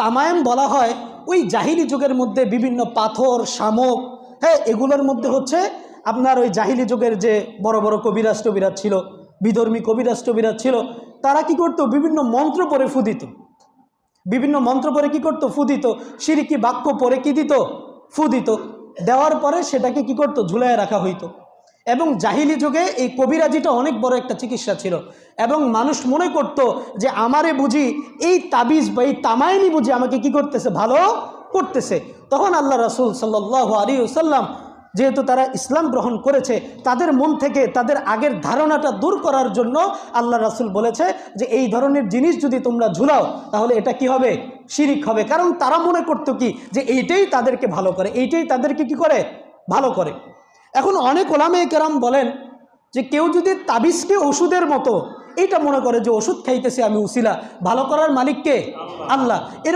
তামায়েম বলা হয় ওই জাহিলি যুগের মধ্যে বিভিন্ন পাথর, শামুক, হ্যাঁ, এগুলোর মধ্যে হচ্ছে আপনার ওই জাহিলি যুগের যে বড় বড় কবিরাজ টবিরাজ ছিল, বিধর্মী কবিরাজ টবিরাজ ছিল, তারা কি করতো? বিভিন্ন মন্ত্র পড়ে ফু দিত। বিভিন্ন মন্ত্র পড়ে কি করতো? ফু দিত। শিরকি বাক্য পড়ে কি দিত? ফু দিত। দেওয়ার পরে সেটাকে কি করতো? ঝুলায় রাখা হইতো। এবং জাহিলি যুগে এই কবিরাজিটা অনেক বড় একটা চিকিৎসা ছিল, এবং মানুষ মনে করত যে আমারে বুঝি এই তাবিজ বা এই তামাইনি বুঝি আমাকে কি করতেছে? ভালো করতেছে। তখন আল্লাহ রাসূল সাল্লাল্লাহু আলাইহি ওয়াসাল্লাম, যেহেতু তারা ইসলাম গ্রহণ করেছে, তাদের মন থেকে তাদের আগের ধারণাটা দূর করার জন্য আল্লাহ রাসূল বলেছে যে এই ধরনের জিনিস যদি তোমরা ঝুলাও তাহলে এটা কি হবে? শিরিক হবে। কারণ তারা মনে করতো কি যে এইটাই তাদেরকে ভালো করে, এইটাই তাদেরকে কি করে? ভালো করে। এখন অনেক ওলামায়ে কেরাম বলেন যে কেউ যদি তাবিজকে ওষুধের মতো এইটা মনে করে যে ওষুধ খাইতেছে আমি উসিলা, ভালো করার মালিক কে? আল্লাহ। এরকম